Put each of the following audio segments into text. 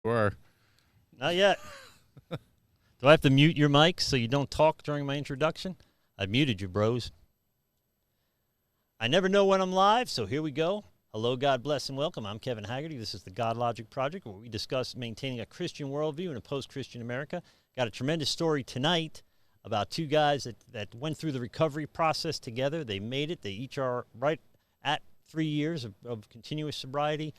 Or Not yet. Do I have to mute your mic so you don't talk during my introduction? I've muted you, bros. I never know when I'm live, so here we go. Hello, God bless and welcome. I'm Kevin Haggerty. This is the Godlogic Project, where we discuss maintaining a Christian worldview in a post-Christian America. Got a tremendous story tonight about two guys that went through the recovery process together. They made it. They each are right at 3 years of continuous sobriety.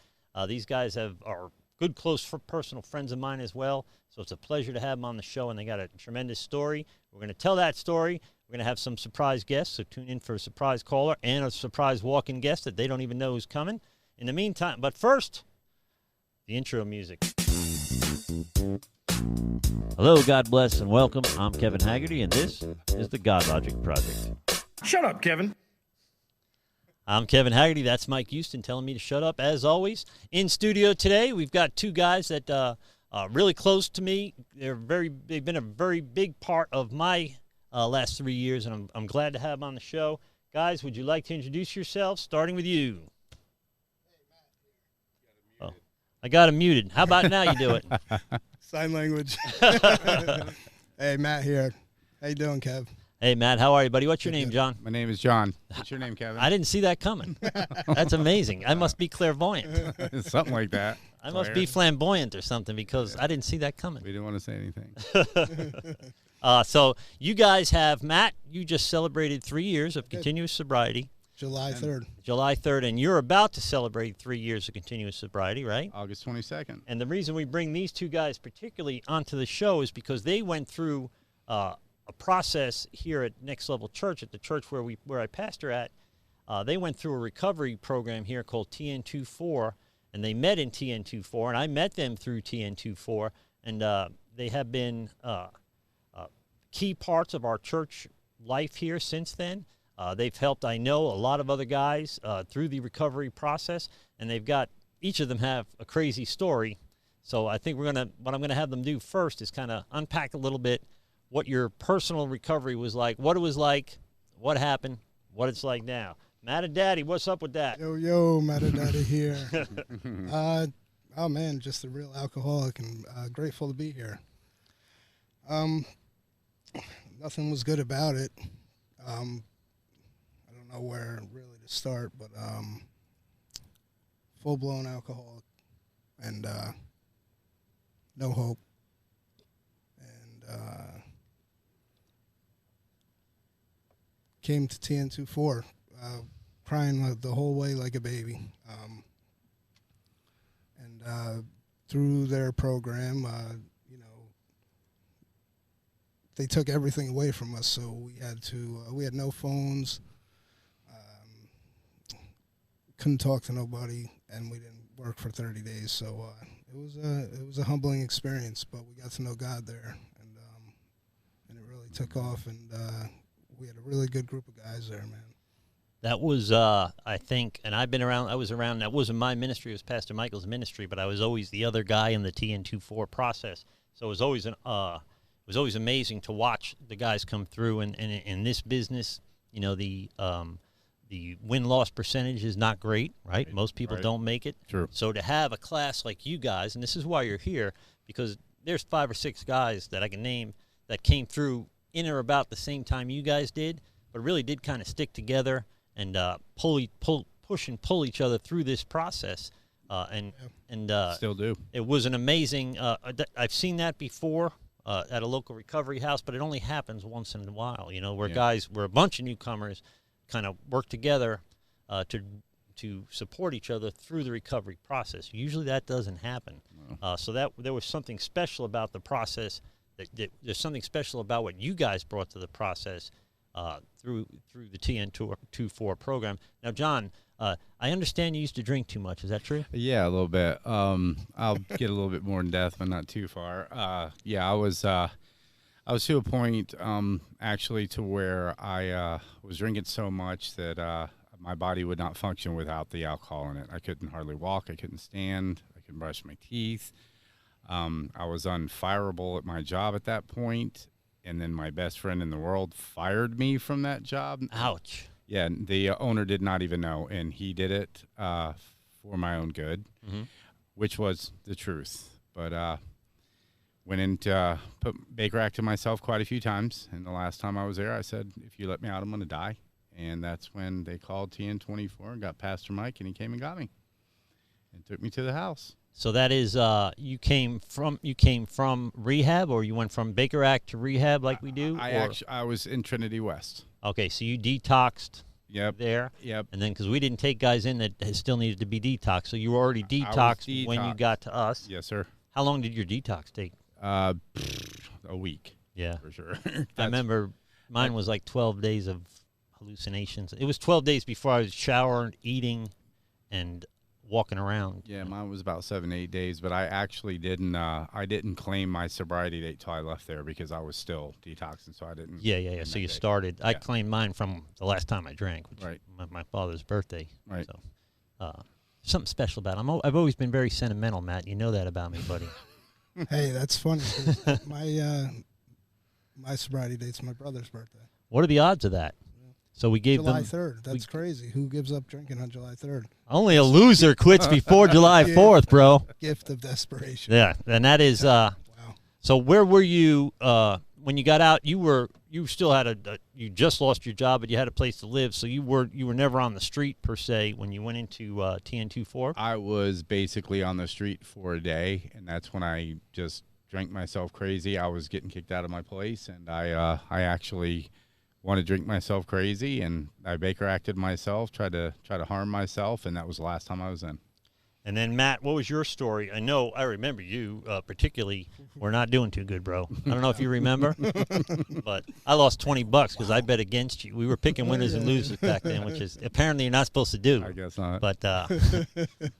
These guys are good, close, personal friends of mine as well. So it's a pleasure to have them on the show, and they got a tremendous story. We're going to tell that story. We're going to have some surprise guests, so tune in for a surprise caller and a surprise walk-in guest that they don't even know who's coming. In the meantime, but first, the intro music. Hello, God bless, and welcome. I'm Kevin Haggerty, and this is the Godlogic Project. Shut up, Kevin. I'm Kevin Haggerty. That's Mike Houston telling me to shut up, as always. In studio today, we've got two guys that are really close to me. They've been a very big part of my last 3 years, and I'm glad to have them on the show. Guys, would you like to introduce yourselves, starting with you? Oh, I got him muted. How about now you do it? Sign language. Hey, Matt here. How you doing, Kev? Hey, Matt, how are you, buddy? What's your name, John? my name is John. What's your name, Kevin? I didn't see that coming. That's amazing. I must be clairvoyant. Something like that. I must be flamboyant or something because I didn't see that coming. We didn't want to say anything. So you guys have, Matt, you just celebrated 3 years of continuous sobriety. July 3rd. July 3rd, and you're about to celebrate 3 years of continuous sobriety, right? August 22nd. And the reason we bring these two guys particularly onto the show is because they went through a process here at Next Level Church, at the church where I pastor at. They went through a recovery program here called TN24, and they met in TN24, and I met them through TN24, and they have been key parts of our church life here since then. They've helped, I know, a lot of other guys through the recovery process, and each of them have a crazy story. So I think what I'm gonna have them do first is kind of unpack a little bit what your personal recovery was like, what it was like, what happened, what it's like now. Matt and Daddy, what's up with that? Yo, Matt and Daddy here. Oh, man, just a real alcoholic and grateful to be here. Nothing was good about it. I don't know where really to start, but full-blown alcoholic and no hope. And came to TN24, crying the whole way like a baby. And through their program, they took everything away from us, so we had no phones, couldn't talk to nobody, and we didn't work for 30 days. So it was a humbling experience, but we got to know God there, and it really took off, and we had a really good group of guys there, man. That was, I think, and I was around, that wasn't my ministry, it was Pastor Michael's ministry, but I was always the other guy in the TN24 process. So it was always amazing to watch the guys come through, and in this business, the win-loss percentage is not great, right? Most people don't make it. True. So to have a class like you guys, and this is why you're here, because there's 5 or 6 guys that I can name that came through in or about the same time you guys did, but really did kind of stick together and push and pull each other through this process. And Still do. It was an amazing, I've seen that before at a local recovery house, but it only happens once in a while, where a bunch of newcomers kind of work together to support each other through the recovery process. Usually that doesn't happen. So there was something special about the process. There's something special about what you guys brought to the process through the TN24 program. Now, John, I understand you used to drink too much. Is that true? Yeah, a little bit. I'll get a little bit more in depth, but not too far. I was to a point actually to where I was drinking so much that my body would not function without the alcohol in it. I couldn't hardly walk. I couldn't stand. I couldn't brush my teeth. I was unfireable at my job at that point, and then my best friend in the world fired me from that job. Ouch. Yeah, the owner did not even know, and he did it for my own good, which was the truth. But went into put Baker acted myself quite a few times. And the last time I was there, I said, if you let me out, I'm going to die. And that's when they called TN24 and got Pastor Mike, and he came and got me and took me to the house. So that is, you came from rehab, or you went from Baker Act to rehab like we do? I was in Trinity West. Okay, so you detoxed. Yep. There. Yep. And then, because we didn't take guys in that still needed to be detoxed, so you were already detoxed when you got to us. Yes, sir. How long did your detox take? A week. Yeah, for sure. I remember mine was like 12 days of hallucinations. It was 12 days before I was showering, eating, and walking around. Yeah, mine was about 7, 8 days, but I actually didn't. I didn't claim my sobriety date till I left there because I was still detoxing, so I didn't. Yeah. So you started. I claimed mine from the last time I drank, which right. my father's birthday. Right. So, something special about it. I've always been very sentimental, Matt. You know that about me, buddy. Hey, that's funny. My sobriety date's my brother's birthday. What are the odds of that? So we gave July them 3rd. That's crazy. Who gives up drinking on July 3rd? Only a loser quits before July 4th, bro. Gift of desperation. Yeah, and that is. Wow. So where were you when you got out? You still had you just lost your job, but you had a place to live. So you were never on the street per se when you went into TN24. I was basically on the street for a day, and that's when I just drank myself crazy. I was getting kicked out of my place, and I actually wanted to drink myself crazy, and I Baker acted myself, tried to harm myself, and that was the last time I was in. And then, Matt, what was your story? I remember you particularly were not doing too good, bro. I don't know if you remember, but I lost $20 because I bet against you. We were picking winners and losers back then, which is apparently you're not supposed to do. I guess not. But I'm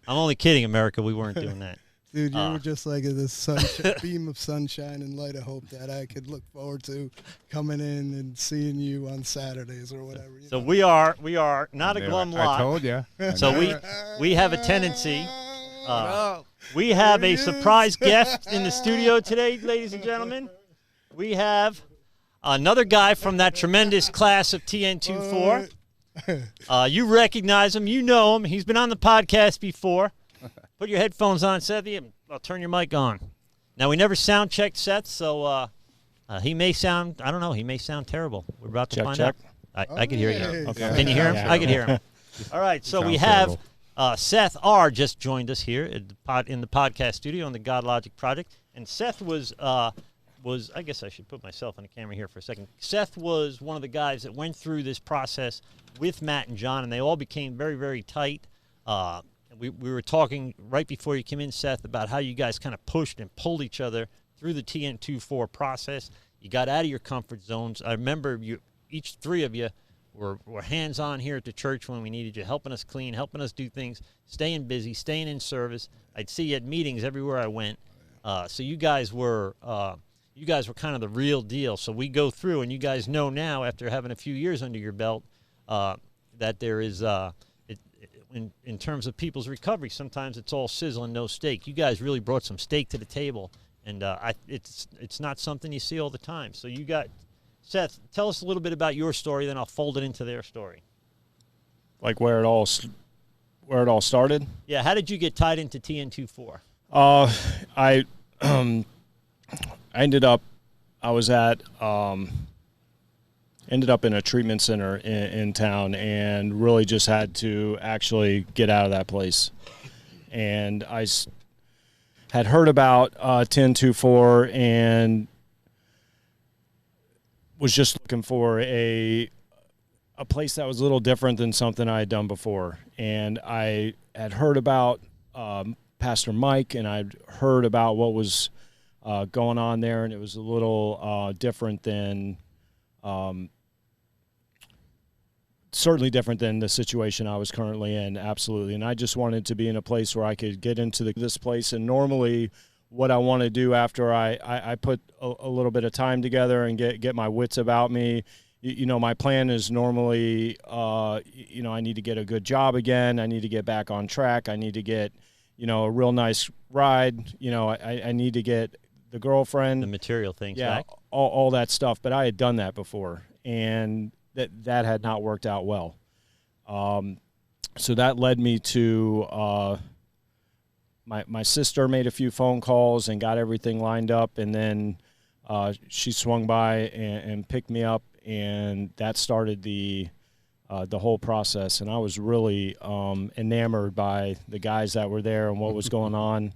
only kidding, America. We weren't doing that. Dude, you were just like this beam of sunshine and light of hope that I could look forward to coming in and seeing you on Saturdays or whatever. So we are not a glum lot. I told you. So we have a tendency. We have a surprise guest in the studio today, ladies and gentlemen. We have another guy from that tremendous class of TN24. You recognize him. You know him. He's been on the podcast before. Put your headphones on, Seth. I'll turn your mic on. Now, we never sound checked Seth, so he may sound, I don't know, he may sound terrible. We're about to find out. I can hear you. Okay. Can you hear him? I can hear him. All right, so we have Seth R. just joined us here in the podcast studio on the Godlogic Project. And Seth was, I guess I should put myself on the camera here for a second. Seth was one of the guys that went through this process with Matt and John, and they all became very, very tight. We were talking right before you came in, Seth, about how you guys kind of pushed and pulled each other through the TN24 process. You got out of your comfort zones. I remember each three of you were hands-on here at the church when we needed you, helping us clean, helping us do things, staying busy, staying in service. I'd see you at meetings everywhere I went. So you guys were kind of the real deal. So we go through, and you guys know now, after having a few years under your belt, that there is in terms of people's recovery, sometimes it's all sizzle and no steak. You guys really brought some steak to the table, and it's not something you see all the time. So you got, Seth, tell us a little bit about your story, then I'll fold it into their story. Like where it all started? Yeah, how did you get tied into TN24? I ended up in a treatment center in town, and really just had to actually get out of that place. And I had heard about 1024 and was just looking for a place that was a little different than something I had done before. And I had heard about Pastor Mike, and I'd heard about what was going on there, and it was a little different than certainly different than the situation I was currently in, absolutely. And I just wanted to be in a place where I could get into this place. And normally what I want to do after I put a little bit of time together and get my wits about me, my plan is normally, I need to get a good job again. I need to get back on track. I need to get, a real nice ride. I need to get the girlfriend. The material things back. All that stuff. But I had done that before, and that had not worked out well. So that led me to my sister made a few phone calls and got everything lined up, and then she swung by and picked me up, and that started the whole process. And I was really enamored by the guys that were there and what was going on.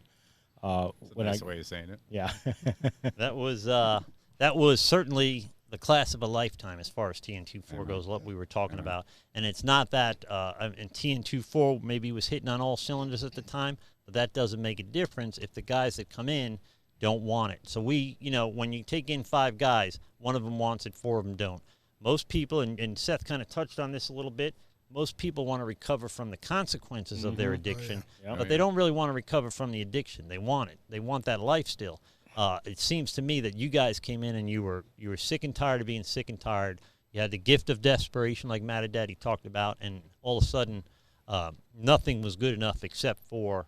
That's the way of saying it. Yeah. That was certainly the class of a lifetime as far as TN24 goes, what we were talking about. And it's not that and TN24 maybe was hitting on all cylinders at the time, but that doesn't make a difference if the guys that come in don't want it. So we, when you take in 5 guys, one of them wants it, 4 of them don't. Most people, and Seth kind of touched on this a little bit, most people want to recover from the consequences of their addiction, but they don't really want to recover from the addiction. They want it. They want that life still. It seems to me that you guys came in and you were sick and tired of being sick and tired. You had the gift of desperation, like Matt and Daddy talked about, and all of a sudden, nothing was good enough except for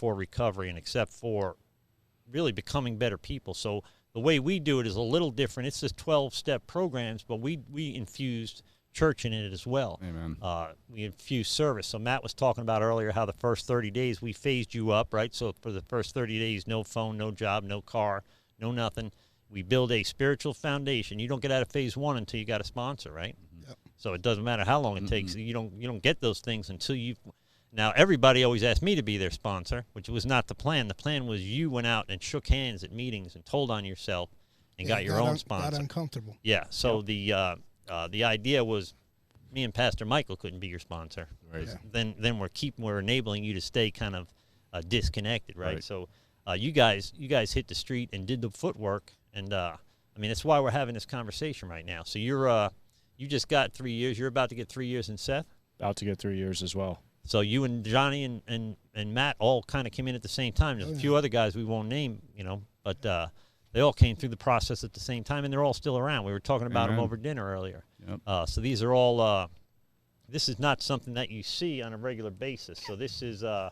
recovery and except for really becoming better people. So the way we do it is a little different. It's just 12-step programs, but we infused church in it as well. Amen. We infused service. So Matt was talking about earlier how the first 30 days we phased you up, right? So for the first 30 days, no phone, no job, no car, no nothing. We build a spiritual foundation. You don't get out of phase 1 until you got a sponsor, right? Yep. So it doesn't matter how long it takes. You don't get those things until you. Now everybody always asked me to be their sponsor, which was not the plan. The plan was you went out and shook hands at meetings and told on yourself and got your own sponsor. Got uncomfortable. Yeah. So the idea was, me and Pastor Michael couldn't be your sponsor. Right. Yeah. Then we're enabling you to stay kind of disconnected, right? So you guys hit the street and did the footwork, and that's why we're having this conversation right now. So you just got 3 years. You're about to get 3 years in Seth. About to get 3 years as well. So you and Johnny and Matt all kind of came in at the same time. There's a few other guys we won't name, but they all came through the process at the same time, and they're all still around. We were talking about them over dinner earlier. Yep. So these are all this is not something that you see on a regular basis. So this is there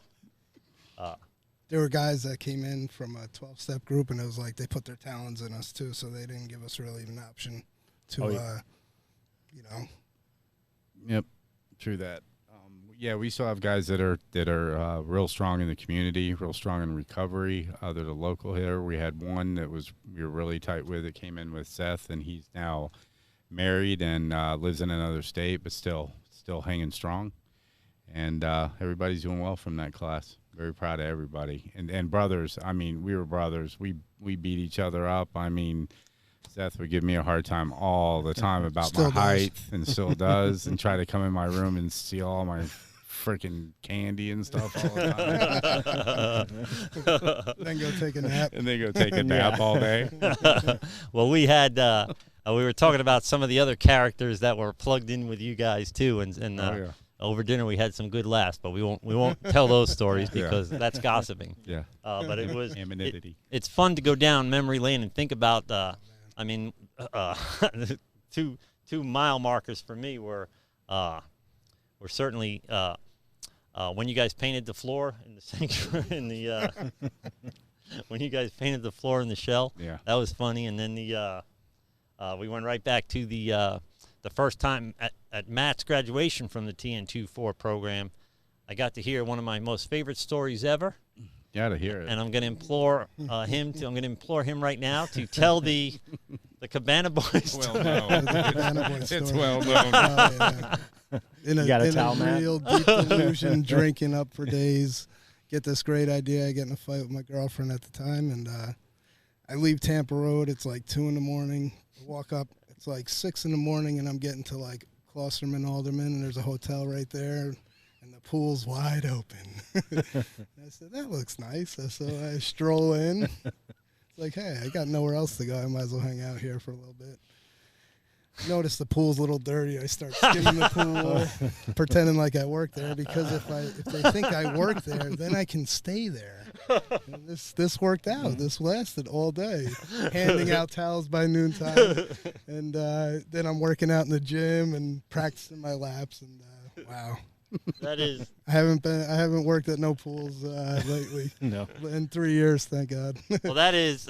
were guys that came in from a 12-step group, and it was like they put their talents in us too, so they didn't give us really an option to Yep, true that. We still have guys that are real strong in the community, real strong in recovery. They're the local here. We had one that we were really tight with that came in with Seth, and he's now married and lives in another state, but still hanging strong. And everybody's doing well from that class. Very proud of everybody. And brothers, we were brothers. We beat each other up. Seth would give me a hard time all the time about my height, and still does, and try to come in my room and steal all my freaking candy and stuff all the time. Then go take a nap. And then go take a nap all day. Well, we had we were talking about some of the other characters that were plugged in with you guys too, and over dinner we had some good laughs, but we won't tell those stories because that's gossiping. Yeah. But it was it's fun to go down memory lane and think about. Two mile markers for me were certainly when you guys painted the floor in the sanctuary when you guys painted the floor in the shell. Yeah. That was funny. And then we went right back to the first time at Matt's graduation from the TN24 program. I got to hear one of my most favorite stories ever. To hear it. And I'm going to implore him right now to tell the Cabana Boys. Well known. It's well known. In a real deep delusion, drinking up for days. Get this great idea. I get in a fight with my girlfriend at the time, and I leave Tampa Road. It's like 2 in the morning. I walk up. It's like 6 in the morning, and I'm getting to like Klosterman, Alderman, and there's a hotel right there. And the pool's wide open. I said, that looks nice. So I stroll in. It's like, hey, I got nowhere else to go. I might as well hang out here for a little bit. Notice the pool's a little dirty. I start skimming the pool, pretending like I work there, because if they think I work there, then I can stay there. And this worked out. This lasted all day, handing out towels by noontime, and then I'm working out in the gym and practicing my laps. And wow. That is. I haven't worked at no pools lately. No. In 3 years, thank God. Well, that is.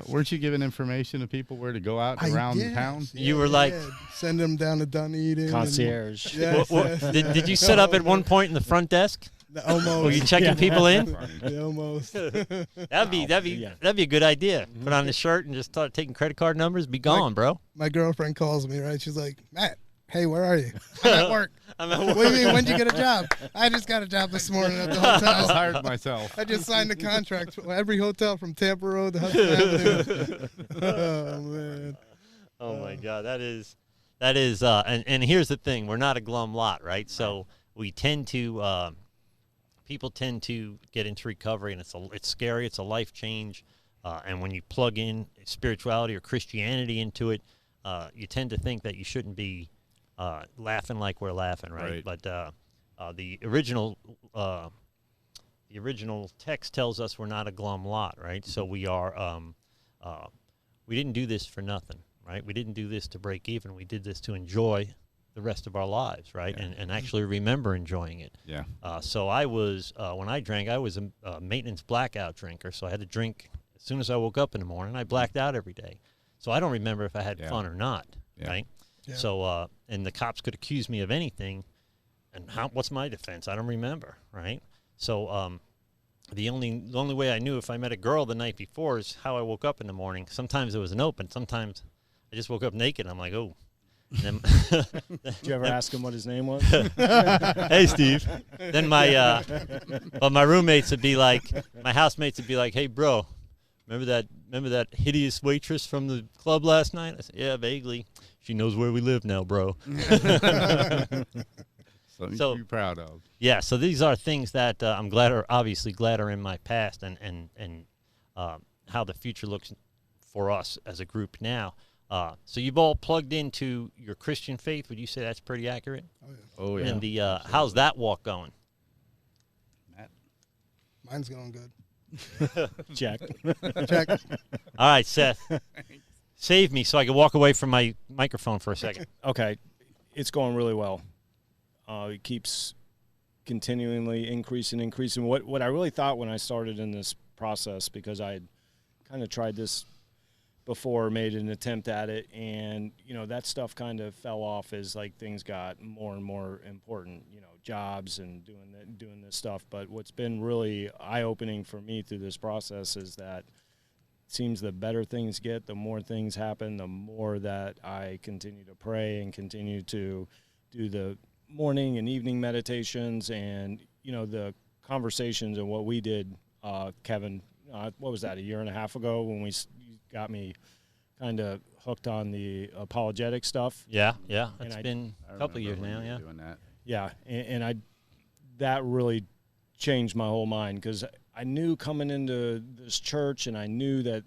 Weren't you giving information to people where to go out around town? You were like, send them down to Dunedin. Concierge. Did you set up at one point in the front desk? Almost. Were you checking people in? Yeah, almost. That'd be a good idea. Put on the shirt and just start taking credit card numbers. Be gone, bro. My girlfriend calls me, right? She's like, Matt, hey, where are you? I'm at work. I'm at work. What do you mean? When'd you get a job? I just got a job this morning at the I hotel. hired myself. I just signed a contract for every hotel from Tampa Road to Hudson Avenue. Oh, man. Oh, my God. That is, and here's the thing. We're not a glum lot, right? So we tend to, people tend to get into recovery, and it's scary. It's a life change. And when you plug in spirituality or Christianity into it, you tend to think that you shouldn't be laughing like we're laughing, right? But the original text tells us we're not a glum lot, right? So we are. We didn't do this for nothing, right? We didn't do this to break even. We did this to enjoy the rest of our lives, right? Yeah. And actually remember enjoying it. Yeah. So I was when I drank, I was a maintenance blackout drinker. So I had to drink as soon as I woke up in the morning. I blacked out every day. So I don't remember if I had fun or not, right? Yeah. So, and the cops could accuse me of anything, and what's my defense? I don't remember, right? So, the only way I knew if I met a girl the night before is how I woke up in the morning. Sometimes it was an open. Sometimes I just woke up naked. I'm like, oh. And then, did you ever ask him what his name was? Hey, Steve. Then my roommates would be like, my housemates would be like, hey, bro. Remember that hideous waitress from the club last night? I said, yeah, vaguely. She knows where we live now, bro. Something to be proud of. Yeah, so these are things that I'm glad are in my past, and how the future looks for us as a group now. So you've all plugged into your Christian faith. Would you say that's pretty accurate? Oh yeah. And how's that walk going? Mine's going good. Check. Check. All right, Seth. Save me so I can walk away from my microphone for a second. Okay. It's going really well. It keeps continually increasing. What I really thought when I started in this process, because I had kind of tried this before, made an attempt at it, and, that stuff kind of fell off as, like, things got more and more important, jobs and doing this stuff. But what's been really eye-opening for me through this process is that it seems the better things get, the more things happen, the more that I continue to pray and continue to do the morning and evening meditations and, the conversations and what we did, Kevin, what was that, a year and a half ago when you got me kind of hooked on the apologetic stuff. Yeah. It's been a couple of years now, yeah. Doing that. Yeah, and that really changed my whole mind, because I knew coming into this church, and I knew that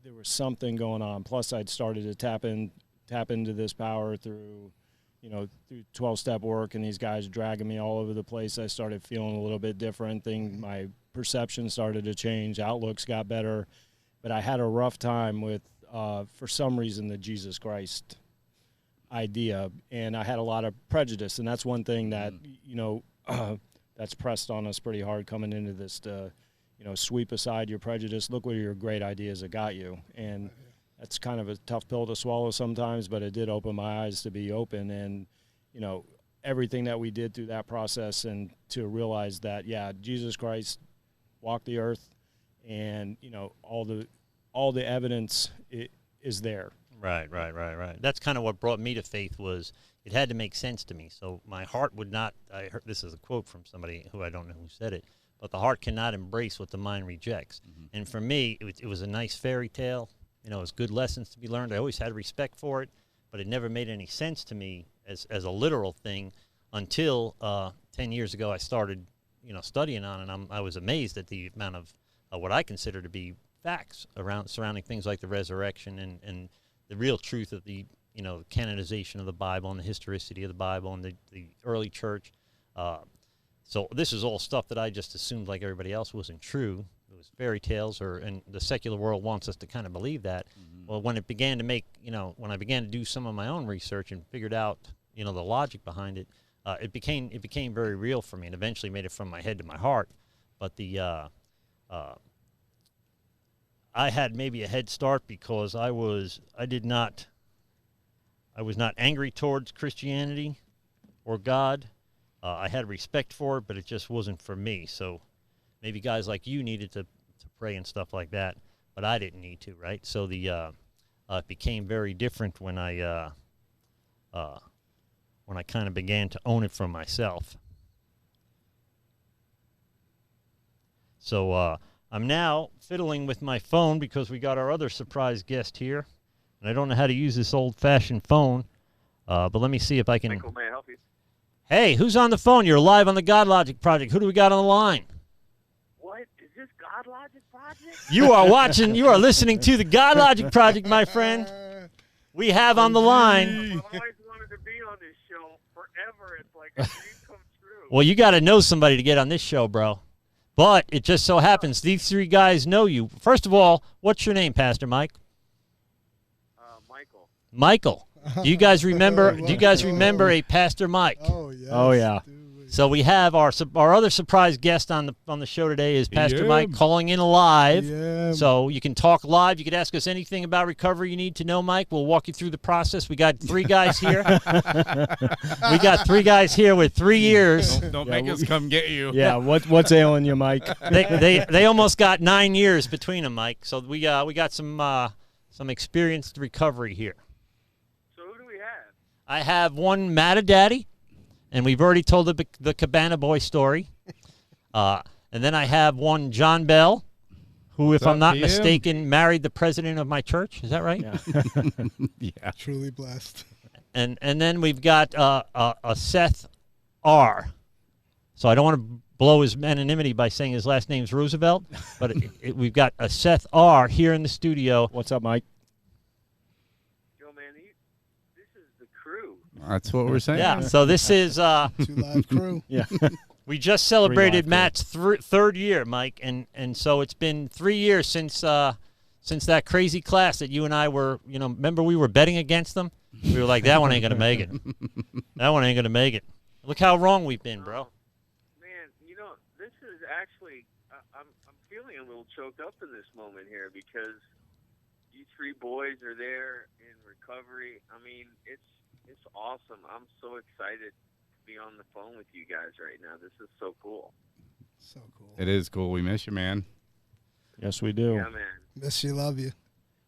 there was something going on. Plus, I'd started to tap into this power through 12-step work, and these guys dragging me all over the place. I started feeling a little bit different. My perception started to change. Outlooks got better. But I had a rough time with, for some reason, the Jesus Christ idea, and I had a lot of prejudice, and that's one thing that that's pressed on us pretty hard coming into this to sweep aside your prejudice, look where your great ideas have got you. And that's kind of a tough pill to swallow sometimes, but it did open my eyes to be open, and everything that we did through that process, and to realize that Jesus Christ walked the earth, and all the evidence is there. Right. That's kind of what brought me to faith. Was it had to make sense to me. So my heart would not. I heard this is a quote from somebody who I don't know who said it, but the heart cannot embrace what the mind rejects. Mm-hmm. And for me, it was a nice fairy tale. It was good lessons to be learned. I always had respect for it, but it never made any sense to me as a literal thing until 10 years ago I started studying on it. And I was amazed at the amount of what I consider to be facts surrounding things like the resurrection and the real truth of the canonization of the Bible and the historicity of the Bible and the early church. So this is all stuff that I just assumed, like everybody else, wasn't true. It was fairy tales, and the secular world wants us to kind of believe that. Mm-hmm. Well, when it began to when I began to do some of my own research and figured out the logic behind it, it became very real for me, and eventually made it from my head to my heart. But I had maybe a head start because I was not angry towards Christianity or God. I had respect for it, but it just wasn't for me. So maybe guys like you needed to pray and stuff like that, but I didn't need to, right? So it became very different when I kind of began to own it for myself. So I'm now fiddling with my phone because we got our other surprise guest here, and I don't know how to use this old-fashioned phone, but let me see if I can. Michael, may I help you? Hey, who's on the phone? You're live on the Godlogic Project. Who do we got on the line? What? Is this Godlogic Project? You are listening to the Godlogic Project, my friend. We have on the line. I've always wanted to be on this show forever. It's like a dream come true. Well, you got to know somebody to get on this show, bro. But it just so happens these three guys know you. First of all, what's your name, Pastor Mike? Michael. Michael. Do you guys remember? Do you guys remember a Pastor Mike? Oh yeah. Oh, yeah. So we have our other surprise guest on the show today is Pastor Mike calling in live. Yeah. So you can talk live. You can ask us anything about recovery you need to know, Mike. We'll walk you through the process. We got three guys here. We got three guys here with 3 years. Don't make us come get you. Yeah, what's ailing you, Mike? They almost got 9 years between them, Mike. So we got some experienced recovery here. So who do we have? I have one Matta-Daddy, and we've already told the Cabana Boy story. And then I have one John Bell, who, if I'm not mistaken, married the president of my church. Is that right? Yeah. Yeah. Truly blessed. And then we've got a Seth R. So I don't want to blow his anonymity by saying his last name's Roosevelt, but we've got a Seth R. here in the studio. What's up, Mike? Yo, man, this is the crew. That's what we're saying. Yeah, so this is... 2 live crew. Yeah. We just celebrated 3 live Matt's third year, Mike, and so it's been 3 years since that crazy class that you and I were, remember we were betting against them? We were like, that one ain't going to make it. That one ain't going to make it. Look how wrong we've been, bro. Man, this is actually, I'm feeling a little choked up in this moment here because you three boys are there in recovery. I mean, it's awesome. I'm so excited to be on the phone with you guys right now. This is so cool. So cool. It is cool. We miss you, man. Yes, we do. Yeah, man. Miss you, love you.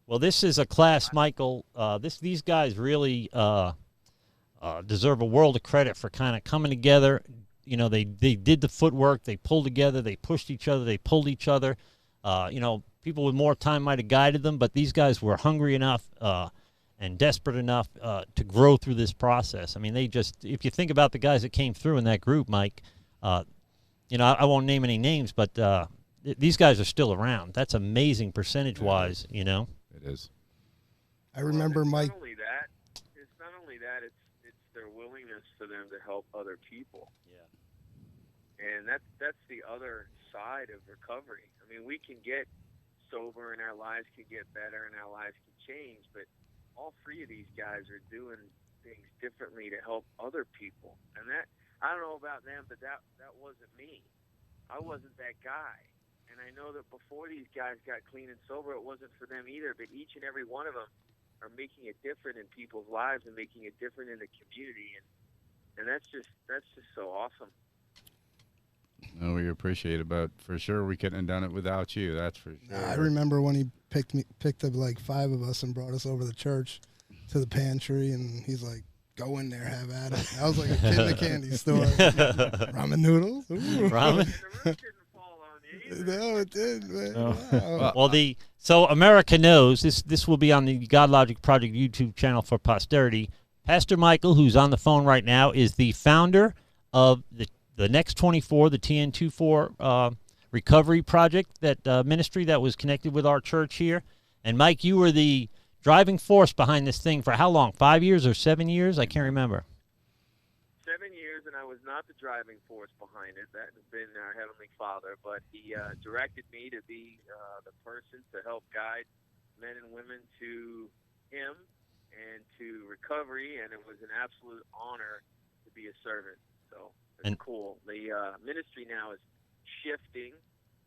Well, this is a class, Michael. These guys really deserve a world of credit for kind of coming together. They did the footwork. They pulled together. They pushed each other. They pulled each other. People with more time might have guided them, but these guys were hungry enough and desperate enough to grow through this process. I mean, if you think about the guys that came through in that group, Mike, I won't name any names, but these guys are still around. That's amazing percentage-wise, It is. I remember Mike. It's not only that. It's their willingness for them to help other people. Yeah. And that's the other side of recovery. I mean, we can get sober and our lives can get better and our lives can change, but all three of these guys are doing things differently to help other people. And that, I don't know about them, but that wasn't me. I wasn't that guy. And I know that before these guys got clean and sober, it wasn't for them either, but each and every one of them are making it different in people's lives and making it different in the community. And that's just so awesome. No, we appreciate it, but for sure we couldn't have done it without you. That's for sure. I remember when he picked up like 5 of us and brought us over to church to the pantry, and he's like, "Go in there, have at it." I was like a kid in a candy store. Ramen noodles. Ooh. Ramen. The roof didn't fall on you either. No, it did, man. Oh. Wow. Well, so America knows this will be on the Godlogic Project YouTube channel for posterity. Pastor Michael, who's on the phone right now, is the founder of the Next 24, the TN24 recovery project, that ministry that was connected with our church here. And Mike, you were the driving force behind this thing for how long? 5 years or 7 years? I can't remember. 7 years, and I was not the driving force behind it. That has been our Heavenly Father, but He directed me to be the person to help guide men and women to Him and to recovery, and it was an absolute honor to be a servant. So it's cool. The ministry now is shifting,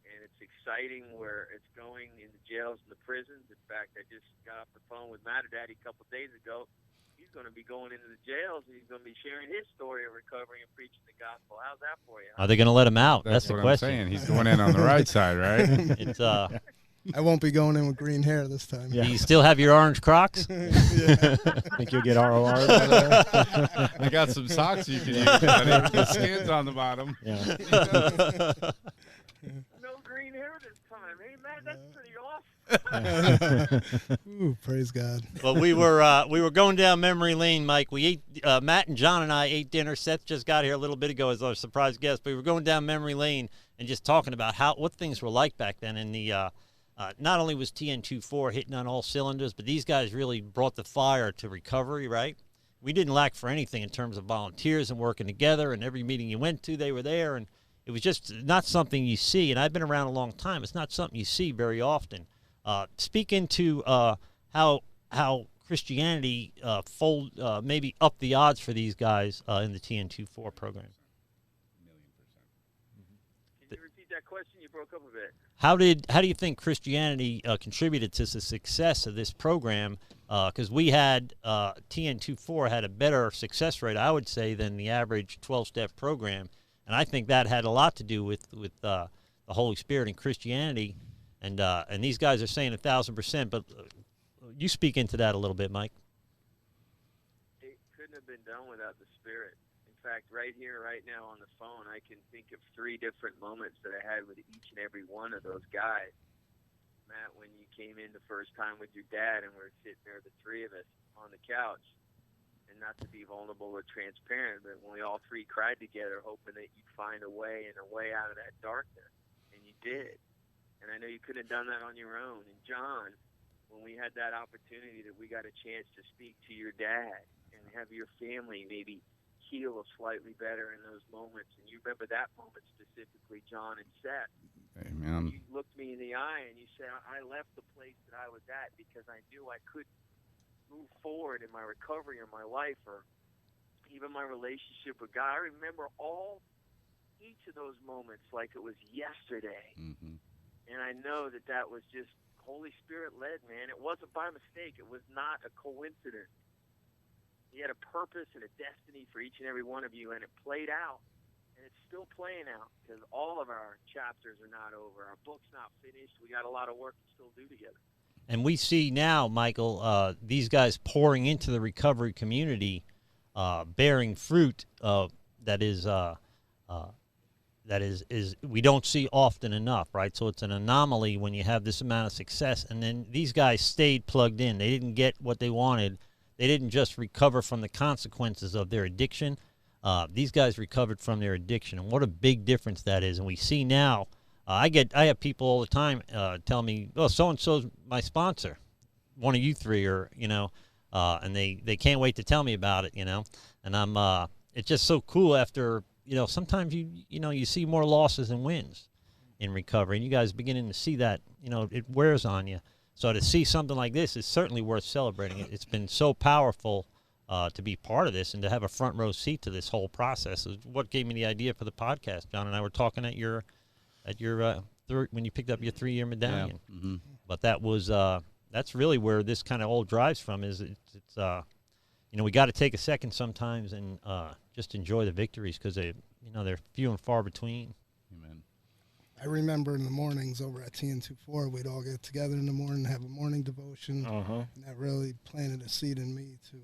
and it's exciting where it's going in the jails and the prisons. In fact, I just got off the phone with Matter Daddy a couple of days ago. He's going to be going into the jails, and he's going to be sharing his story of recovery and preaching the gospel. How's that for you? Are they going to let him out? That's the what question. I'm saying. He's going in on the right side, right? It's I won't be going in with green hair this time. Do you still have your orange Crocs? Think you'll get ROR? I got some socks you can use. The skin's on the bottom. Yeah. No green hair this time. Hey, man, that's pretty awesome. Ooh, praise God. Well, we were going down memory lane, Mike. We ate Matt and John and I ate dinner. Seth just got here a little bit ago as our surprise guest. But we were going down memory lane and just talking about what things were like back then. And not only was TN24 hitting on all cylinders, but these guys really brought the fire to recovery. Right? We didn't lack for anything in terms of volunteers and working together. And every meeting you went to, they were there. And it was just not something you see. And I've been around a long time. It's not something you see very often. Speak into how Christianity maybe up the odds for these guys in the TN24 program. Can you repeat that question? You broke up a bit. How do you think Christianity contributed to the success of this program? Because we had TN24 had a better success rate, I would say, than the average 12-step program, and I think that had a lot to do with the Holy Spirit and Christianity. And these guys are saying 1,000%, but you speak into that a little bit, Mike. It couldn't have been done without the Spirit. In fact, right here, right now on the phone, I can think of 3 different moments that I had with each and every one of those guys. Matt, when you came in the first time with your dad and we're sitting there, the 3 of us on the couch, and not to be vulnerable or transparent, but when we all 3 cried together, hoping that you'd find a way and a way out of that darkness, and you did. And I know you couldn't have done that on your own. And John, when we had that opportunity that we got a chance to speak to your dad and have your family maybe heal slightly better in those moments, and you remember that moment specifically, John and Seth. Amen. You looked me in the eye and you said, I left the place that I was at because I knew I couldn't move forward in my recovery or my life or even my relationship with God. I remember each of those moments like it was yesterday. Mm-hmm. And I know that was just Holy Spirit led, man. It wasn't by mistake. It was not a coincidence. He had a purpose and a destiny for each and every one of you, and it played out. And it's still playing out because all of our chapters are not over. Our book's not finished. We got a lot of work to still do together. And we see now, Michael, these guys pouring into the recovery community, bearing fruit that is we don't see often enough, right? So it's an anomaly when you have this amount of success. And then these guys stayed plugged in. They didn't get what they wanted. They didn't just recover from the consequences of their addiction. These guys recovered from their addiction, and what a big difference that is. And we see now, I have people all the time tell me, "Oh, so and so's my sponsor, one of you 3, or and they can't wait to tell me about it, And I'm it's just so cool after. Sometimes you see more losses than wins in recovery, and you guys beginning to see that, it wears on you. So to see something like this is certainly worth celebrating. It's been so powerful to be part of this and to have a front row seat to this whole process is what gave me the idea for the podcast. John and I were talking at your when you picked up your 3-year medallion. Yeah. Mm-hmm. But that was that's really where this kind of all drives from. Is it's we got to take a second sometimes and just enjoy the victories because they're few and far between. Amen. I remember in the mornings over at TN24, we'd all get together in the morning, have a morning devotion, and that really planted a seed in me to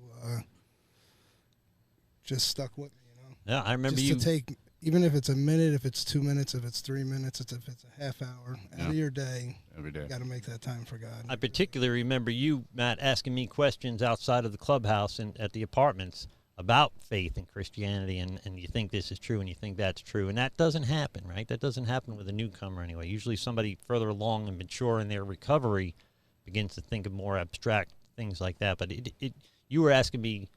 just stuck with me, Yeah, I remember just you. to take, even if it's a minute, if it's 2 minutes, if it's 3 minutes, if it's a half hour out of your day, every day. You got to make that time for God. I particularly remember you, Matt, asking me questions outside of the clubhouse and at the apartments about faith and Christianity, and you think this is true and you think that's true, and that doesn't happen, right? That doesn't happen with a newcomer anyway. Usually somebody further along and mature in their recovery begins to think of more abstract things like that. But you were asking me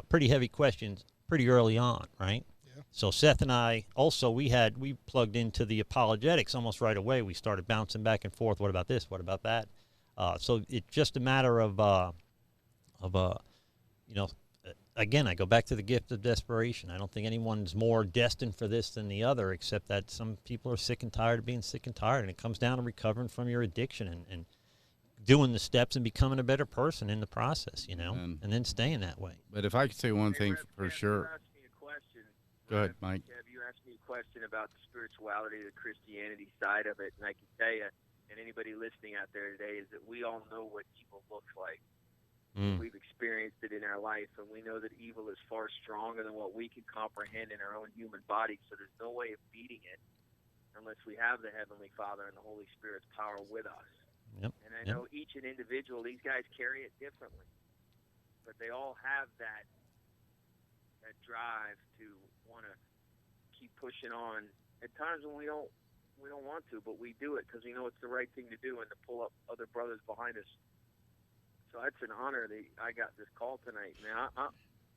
pretty heavy questions pretty early on, right? Yeah. So Seth and I also, we plugged into the apologetics almost right away. We started bouncing back and forth. What about this? What about that? So it's just a matter of again, I go back to the gift of desperation. I don't think anyone's more destined for this than the other, except that some people are sick and tired of being sick and tired, and it comes down to recovering from your addiction and doing the steps and becoming a better person in the process, you know, and then staying that way. But if I could say one thing Rev, for Kev, sure. You asked me a question. Go ahead, Mike. Kev, you asked me a question about the spirituality, the Christianity side of it, and I can tell you, and anybody listening out there today, is that we all know what evil looks like. We've experienced it in our life, and we know that evil is far stronger than what we can comprehend in our own human body, so there's no way of beating it unless we have the Heavenly Father and the Holy Spirit's power with us. Yep. And I know each and individual, these guys carry it differently, but they all have that drive to want to keep pushing on. At times when we don't want to, but we do it because we know it's the right thing to do and to pull up other brothers behind us. So it's an honor that I got this call tonight, man. I'm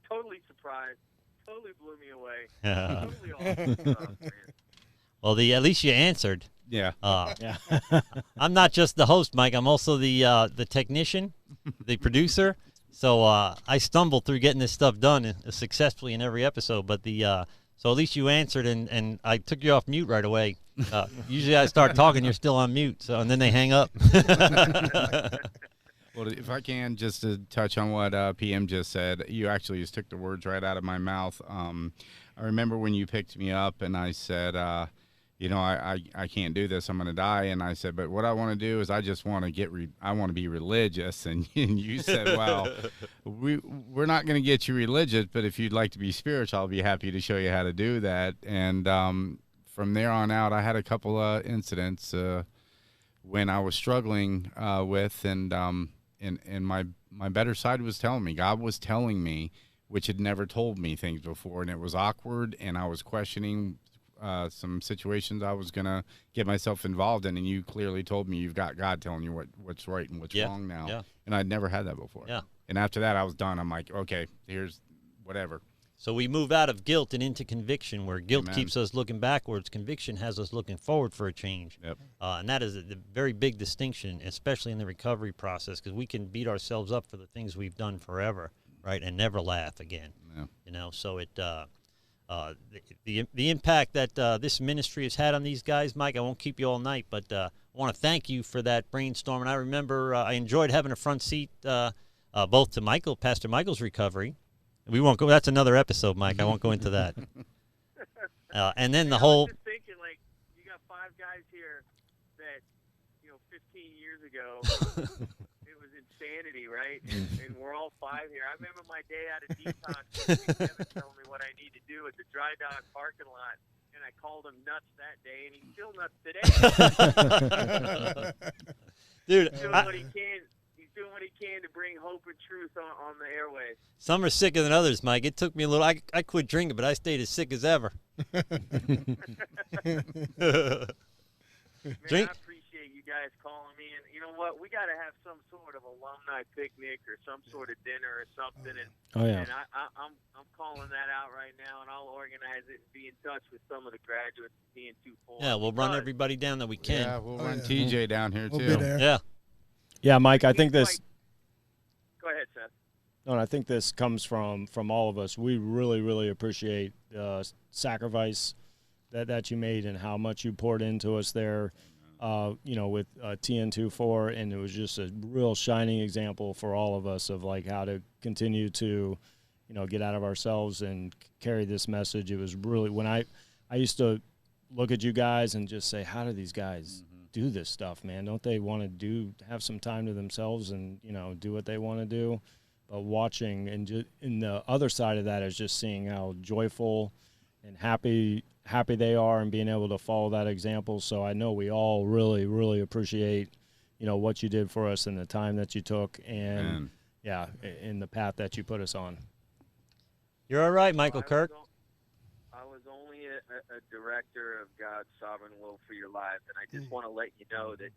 totally surprised. Totally blew me away. Totally awesome stuff, man. Well, at least you answered. Yeah. I'm not just the host, Mike. I'm also the technician, the producer. So I stumbled through getting this stuff done successfully in every episode. But so at least you answered, and I took you off mute right away. Usually I start talking, you're still on mute. So and then they hang up. Well, if I can, just to touch on what PM just said, you actually just took the words right out of my mouth. I remember when you picked me up and I said, I can't do this. I'm going to die. And I said, but what I want to do is I just want to I want to be religious. And you said, well, we're not going to get you religious, but if you'd like to be spiritual, I'll be happy to show you how to do that. And from there on out, I had a couple of incidents when I was struggling with, and my better side was telling me, God was telling me, which had never told me things before, and it was awkward, and I was questioning some situations I was going to get myself involved in, and you clearly told me you've got God telling you what's right and what's wrong now. Yeah. And I'd never had that before. Yeah. And after that, I was done. I'm like, okay, here's whatever. So we move out of guilt and into conviction, where guilt Amen. keeps us looking backwards. Conviction has us looking forward for a change. Yep. And that is a very big distinction, especially in the recovery process, because we can beat ourselves up for the things we've done forever, right, and never laugh again. Yeah. You know, so it the impact that this ministry has had on these guys, Mike, I won't keep you all night, but I want to thank you for that brainstorm. And I remember I enjoyed having a front seat both to Pastor Michael's recovery. We won't go. That's another episode, Mike. I won't go into that. And then the whole. I was just thinking, like, you got 5 guys here that, 15 years ago, it was insanity, right? And we're all 5 here. I remember my day out of detox, Kevin telling me what I need to do at the dry dock parking lot, and I called him nuts that day, and he's still nuts today. Dude, He's doing what he can. He's doing what he can to bring hope and truth on the airways. some are sicker than others, Mike. It took me a little. I quit drinking, but I stayed as sick as ever. Man, Drink. I appreciate you guys calling me, and you know what? We got to have some sort of alumni picnic or some sort of dinner or something. And and I'm calling that out right now, and I'll organize it and be in touch with some of the graduates of TN24. Yeah, we'll run everybody down that we can. Yeah, we'll run TJ down here, We'll too. be there. Yeah. Yeah, Mike, I think this. Go ahead, Seth. No, I think this comes from all of us. We really, really appreciate the sacrifice that you made and how much you poured into us there, with TN24, and it was just a real shining example for all of us of like how to continue to, get out of ourselves and carry this message. It was really when I used to look at you guys and just say, how do these guys do this stuff, man? Don't they want to have some time to themselves and do what they want to do? But watching and the other side of that is just seeing how joyful and happy they are and being able to follow that example. So I know we all really, really appreciate what you did for us and the time that you took and in the path that you put us on. You're all right, Michael Kirk. I was only a director of God's sovereign will for your lives, and I just want to let you know that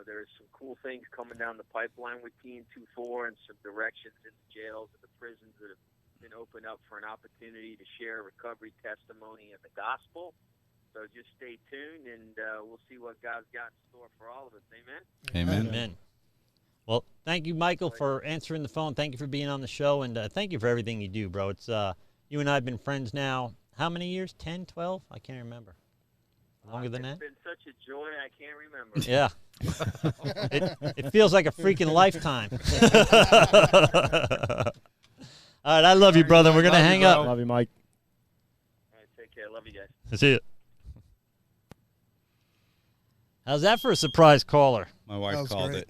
there's some cool things coming down the pipeline with TN24 and some directions in the jails and the prisons that have been opened up for an opportunity to share a recovery testimony of the gospel. So just stay tuned, and we'll see what God's got in store for all of us. Amen? Amen. Amen. Well, thank you, Michael, for answering the phone. Thank you for being on the show, and thank you for everything you do, bro. It's you and I have been friends now. How many years? 10, 12? I can't remember. Longer than that? It's been such a joy, I can't remember. Yeah. It feels like a freaking lifetime. All right, I love you, brother. We're going to hang up. Love you, Mike. All right, take care. Love you guys. See it. How's that for a surprise caller? My wife called great. it.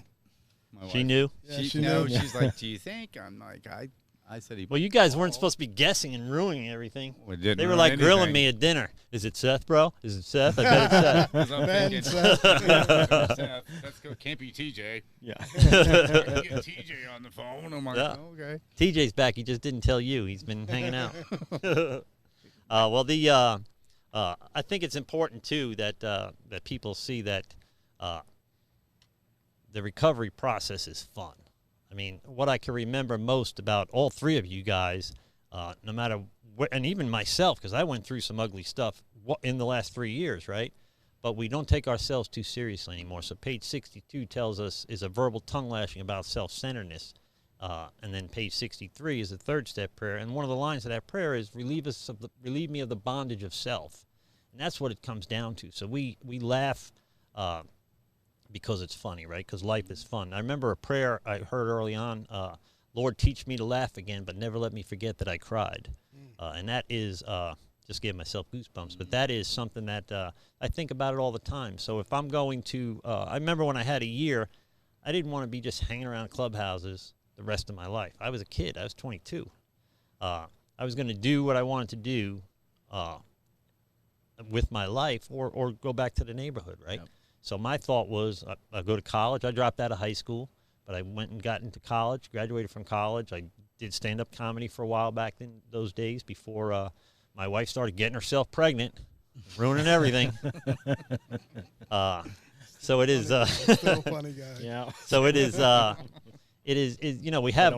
My She wife. knew? Yeah, She she no, knew. she's like, do you think? I'm like, I said he. Well, you guys weren't supposed to be guessing and ruining everything. Well, it didn't They were ruin like grilling anything. me at dinner. Is it Seth, bro? Is it Seth? I bet it's Seth. 'Cause I'm Ben, thinking, Seth. Seth, let's go. Can't be TJ. Yeah. Get TJ on the phone. I'm like, Yeah. oh, okay. TJ's back. He just didn't tell you. He's been hanging out. Well, I think it's important too that that people see that the recovery process is fun. I mean, what I can remember most about all three of you guys, no matter what, and even myself, because I went through some ugly stuff in the last 3 years, right? But we don't take ourselves too seriously anymore. So page 62 tells us is a verbal tongue lashing about self-centeredness. And then page 63 is the third step prayer. And one of the lines of that prayer is, relieve me of the bondage of self. And that's what it comes down to. So we laugh because it's funny, right? Because life is fun. I remember a prayer I heard early on, Lord, teach me to laugh again, but never let me forget that I cried. And that is, just gave myself goosebumps, but that is something that I think about it all the time. So if I'm going to, I remember when I had a year, I didn't want to be just hanging around clubhouses the rest of my life. I was a kid. I was 22. I was going to do what I wanted to do with my life or go back to the neighborhood, right? Yep. So my thought was I'll go to college. I dropped out of high school, but I went and got into college, graduated from college. I did stand-up comedy for a while back in those days before my wife started getting herself pregnant, ruining everything. So it is. Still a funny guy. Yeah. So it is. It is. You know, we have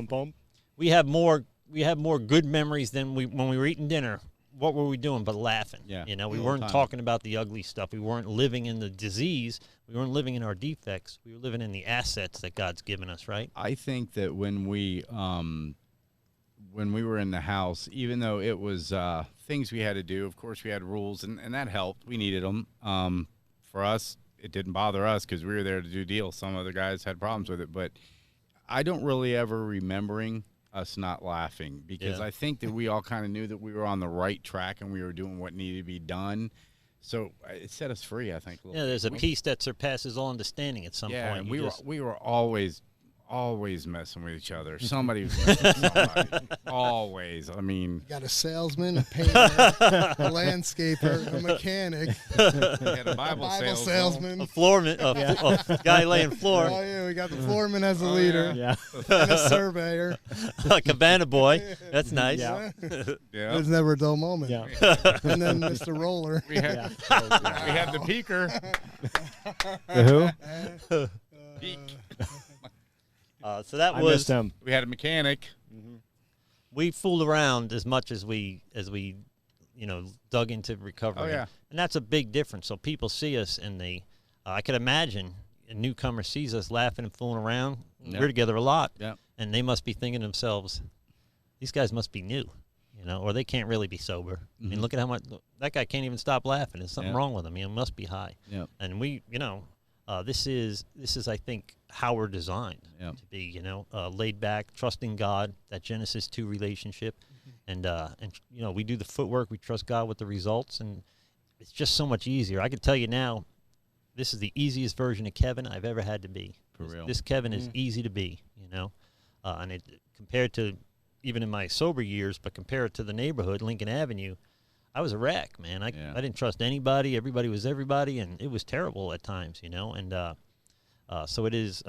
more good memories than when we were eating dinner. What were we doing but laughing? Yeah. You know, we All the weren't time. talking about the ugly stuff. We weren't living in the disease. We weren't living in our defects. We were living in the assets that God's given us, right? I think that when we were in the house, even though it was things we had to do, of course we had rules, and that helped. We needed them. For us, it didn't bother us because we were there to do deals. Some other guys had problems with it, but I don't really ever remembering us not laughing because Yeah. I think that we all kind of knew that we were on the right track and we were doing what needed to be done. So it set us free, I think. Yeah, there's a peace that surpasses all understanding at some Yeah, point. and we were always messing with each other. Somebody was messing with somebody. Always. I mean, You got a salesman, a painter, a landscaper, a mechanic, we had a Bible salesman. a floorman, a guy laying floor, Oh yeah, we got the foreman as a leader, Yeah. and a surveyor. a cabana boy. That's nice. Yeah. Yeah. There's never a dull moment. Yeah. And then Mr. Roller. We had we had the peaker. The who? Peak. So that I was missed him. We had a mechanic. we fooled around as much as we dug into recovery. Oh, yeah. And that's a big difference. So people see us and I could imagine a newcomer sees us laughing and fooling around. Yeah. We're together a lot. Yeah. And they must be thinking to themselves, these guys must be new, or they can't really be sober. I mean, look at how much that guy can't even stop laughing. There's something Yeah. wrong with him. He must be high. Yeah. And we, this is I think how we're designed Yeah. to be, laid back, trusting God, that Genesis 2 relationship, and we do the footwork. We trust God with the results, and it's just so much easier. I can tell you now, this is the easiest version of Kevin I've ever had to be. For real. This Kevin is easy to be, and it compared to even in my sober years, but compared to the neighborhood, Lincoln Avenue, I was a wreck, man. I didn't trust anybody. Everybody was everybody, and it was terrible at times, And so it is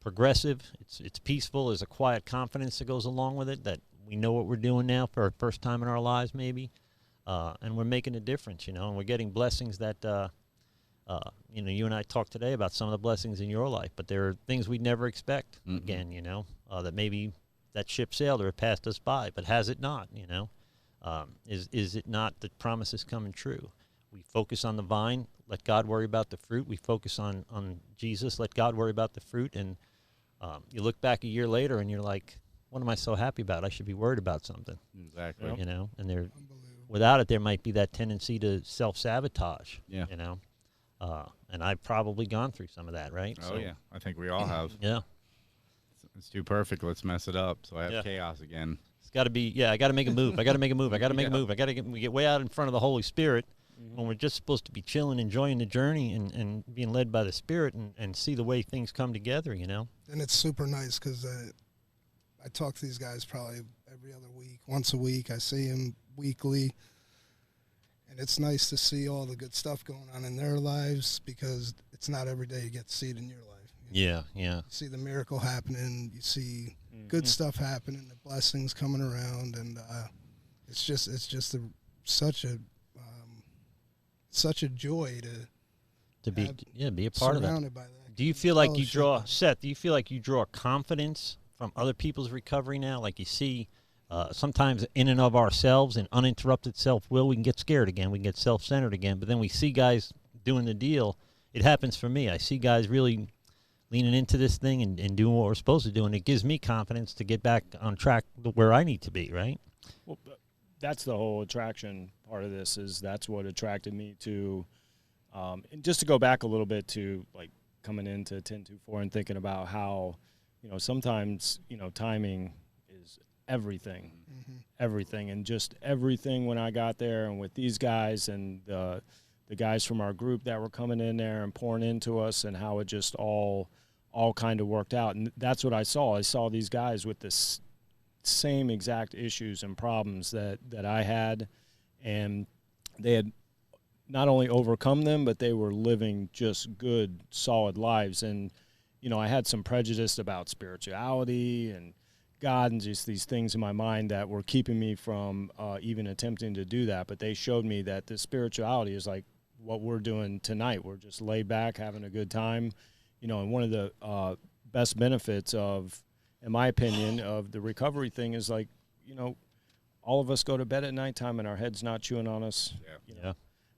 progressive. It's peaceful. There's a quiet confidence that goes along with it that we know what we're doing now for our first time in our lives, maybe, and we're making a difference, and we're getting blessings that you and I talked today about some of the blessings in your life, but there are things we'd never expect again, that maybe that ship sailed or it passed us by, but has it not, Is it not that promises coming true? We focus on the vine, let God worry about the fruit. We focus on Jesus, let God worry about the fruit. And you look back a year later and you're like, what am I so happy about? I should be worried about something. Exactly. You know, and without it, there might be that tendency to self-sabotage. Yeah. You know, and I've probably gone through some of that, right? Oh, yeah. I think we all have. Yeah. It's too perfect. Let's mess it up. So I have chaos again. It's got to be, I got to make a move. I got to make a move. I got to make a move. We get way out in front of the Holy Spirit when we're just supposed to be chilling, enjoying the journey and being led by the Spirit and see the way things come together, you know? And it's super nice because I talk to these guys probably every other week, once a week. I see them weekly. And it's nice to see all the good stuff going on in their lives because it's not every day you get to see it in your life. Yeah. You see the miracle happening. You see good stuff happening, the blessings coming around, and it's just such a joy to be a part of surrounded that. by that. Do you feel like you draw, Seth, do you feel like you draw confidence from other people's recovery now? Like you see sometimes in and of ourselves and uninterrupted self-will, we can get scared again. We can get self-centered again. But then we see guys doing the deal. It happens for me. I see guys really leaning into this thing and doing what we're supposed to do, and it gives me confidence to get back on track where I need to be, right? Well, that's the whole attraction part of this. Is that's what attracted me to, and just to go back a little bit to like coming into 1024 and thinking about how, sometimes timing is everything, everything, and just everything when I got there, and with these guys and the guys from our group that were coming in there and pouring into us, and how it just all kind of worked out. And that's what I saw. I saw these guys with this same exact issues and problems that I had, and they had not only overcome them, but they were living just good, solid lives. And, I had some prejudice about spirituality and God and just these things in my mind that were keeping me from even attempting to do that. But they showed me that the spirituality is like what we're doing tonight. We're just laid back, having a good time, and one of the best benefits of, in my opinion, of the recovery thing is like, all of us go to bed at nighttime and our head's not chewing on us.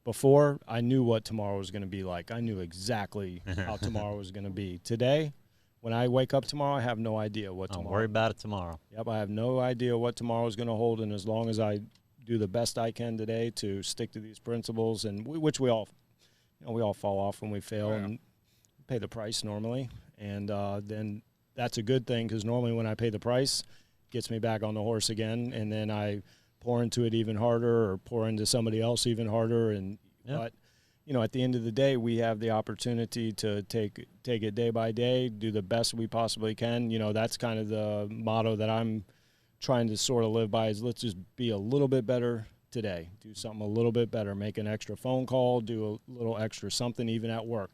Before, I knew what tomorrow was going to be like. I knew exactly how tomorrow was going to be. Today, when I wake up tomorrow, I have no idea what tomorrow. Don't worry about it tomorrow. Yep, I have no idea what tomorrow is going to hold, and as long as I do the best I can today to stick to these principles, and which we all fall off when we fail and pay the price normally, and then that's a good thing because normally when I pay the price, it gets me back on the horse again, and then I pour into it even harder or pour into somebody else even harder. And but at the end of the day, we have the opportunity to take it day by day, do the best we possibly can. That's kind of the motto that I'm trying to sort of live by, is let's just be a little bit better today, do something a little bit better, make an extra phone call, do a little extra something even at work,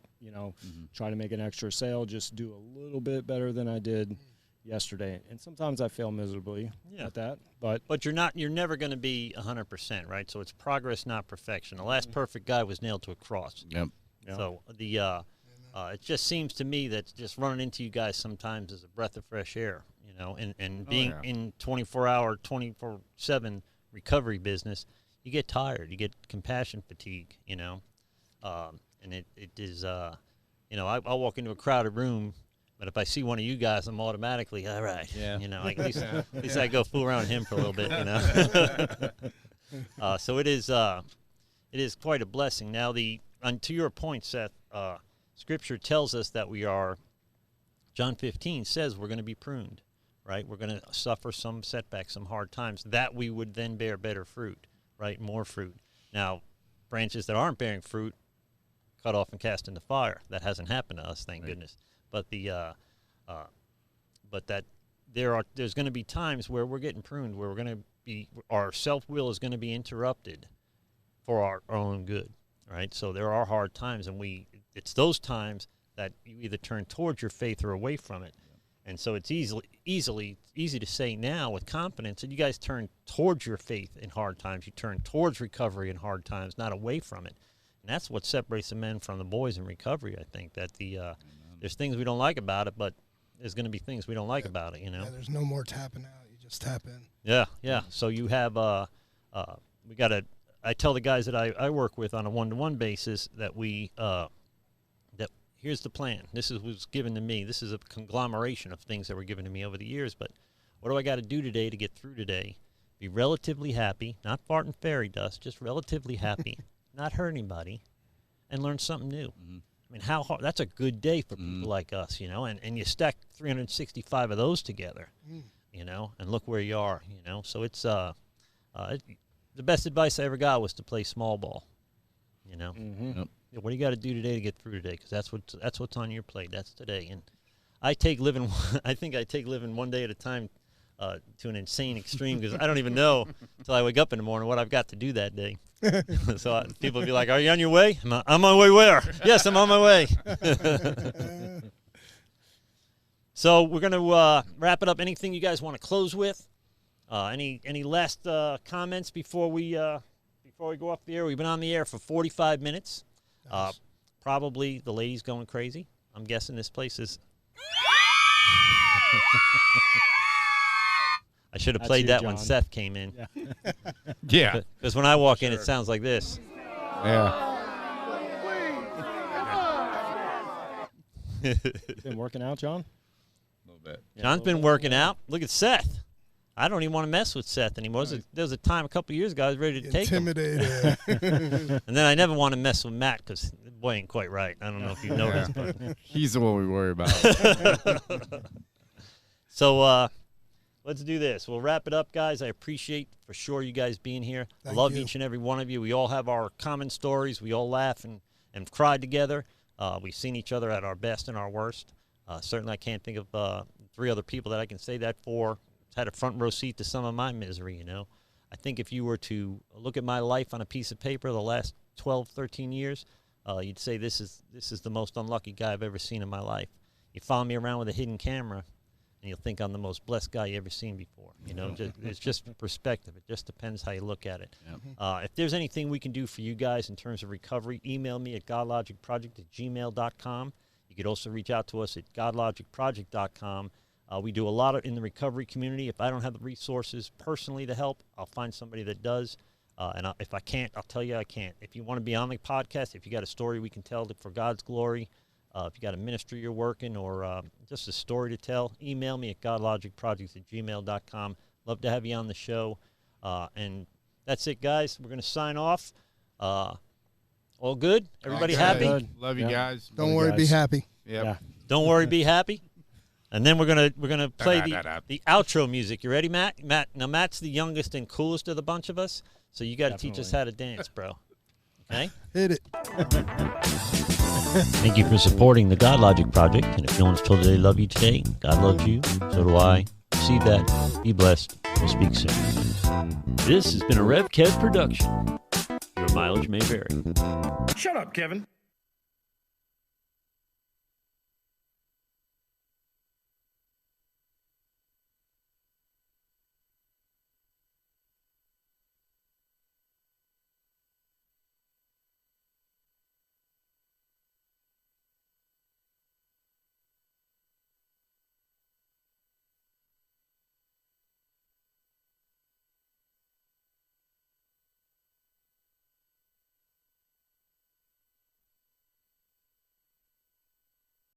try to make an extra sale, just do a little bit better than I did yesterday. And sometimes I fail miserably at that, but you're never going to be 100%, right? So it's progress, not perfection. The last perfect guy was nailed to a cross. Yep. So it just seems to me that just running into you guys sometimes is a breath of fresh air, and being in 24-hour, 24/7 recovery business, you get tired, you get compassion fatigue, and it is, I'll walk into a crowded room, but if I see one of you guys, I'm automatically, all right, at least I go fool around him for a little bit, So it is quite a blessing. Now, to your point, Seth, Scripture tells us that John 15 says we're going to be pruned, right? We're going to suffer some setbacks, some hard times, that we would then bear better fruit, right? More fruit. Now, branches that aren't bearing fruit, cut off and cast into fire. That hasn't happened to us, thank goodness. But there's going to be times where we're getting pruned, where our self-will is going to be interrupted for our own good, right? So there are hard times, and it's those times that you either turn towards your faith or away from it. And so it's easy to say now with confidence that you guys turn towards your faith in hard times. You turn towards recovery in hard times, not away from it. And that's what separates the men from the boys in recovery, I think, that there's things we don't like about it, but there's going to be things we don't like about it, Yeah, there's no more tapping out. You just tap in. Yeah. So you have we got I tell the guys that I work with on a one-to-one basis that that here's the plan. This is what's given to me. This is a conglomeration of things that were given to me over the years. But what do I got to do today to get through today? Be relatively happy, not farting fairy dust, just relatively happy, not hurt anybody, and learn something new. Mm-hmm. I mean, how hard? That's a good day for people like us, you know. And you stack 365 of those together, you know, and look where you are, you know. So it's the best advice I ever got was to play small ball, you know. Mm-hmm. Yep. What do you got to do today to get through today? Because that's what's on your plate. That's today. And I take living. I think I take living one day at a time to an insane extreme because I don't even know until I wake up in the morning what I've got to do that day. So people will be like, "Are you on your way?" I'm on my way where? Yes, I'm on my way. So we're going to wrap it up. Anything you guys want to close with? Any last comments before we go off the air? We've been on the air for 45 minutes. Nice. Probably the ladies going crazy. I'm guessing this place is. I should have played that John. When Seth came in. Yeah. Because when I walk in, it sounds like this. Yeah. Been working out, John? A little bit. John's been working out. Look at Seth. I don't even want to mess with Seth anymore. Right. There was a time a couple of years ago I was ready to take him. Intimidated. And then I never want to mess with Matt because the boy ain't quite right. I don't know if you noticed. But. He's the one we worry about. So let's do this. We'll wrap it up, guys. I appreciate for sure you guys being here. I love each and every one of you. We all have our common stories. We all laugh and cried together. We've seen each other at our best and our worst. Certainly I can't think of 3 other people that I can say that for. Had a front row seat to some of my misery, you know. I think if you were to look at my life on a piece of paper the last 12, 13 years, you'd say this is the most unlucky guy I've ever seen in my life. You follow me around with a hidden camera, and you'll think I'm the most blessed guy you ever seen before. You know, it's just perspective. It just depends how you look at it. Yep. If there's anything we can do for you guys in terms of recovery, email me at godlogicproject@gmail.com. You could also reach out to us at godlogicproject.com. We do a lot in the recovery community. If I don't have the resources personally to help, I'll find somebody that does. If I can't, I'll tell you I can't. If you want to be on the podcast, if you got a story we can tell for God's glory, if you got a ministry you're working or just a story to tell, email me at godlogicproject@gmail.com. Love to have you on the show. And that's it, guys. We're going to sign off. All good? Everybody happy? Good. Love you guys. Don't worry, be happy. Yep. Yeah. Don't worry, be happy. And then we're gonna play the outro music. You ready, Matt? Now Matt's the youngest and coolest of the bunch of us, so you got to teach us how to dance, bro. Okay? Hit it. Thank you for supporting the Godlogic Project. And if no one's told you they love you today, God loves you. So do I. Receive that. Be blessed. We'll speak soon. This has been a Rev Kev production. Your mileage may vary. Shut up, Kevin.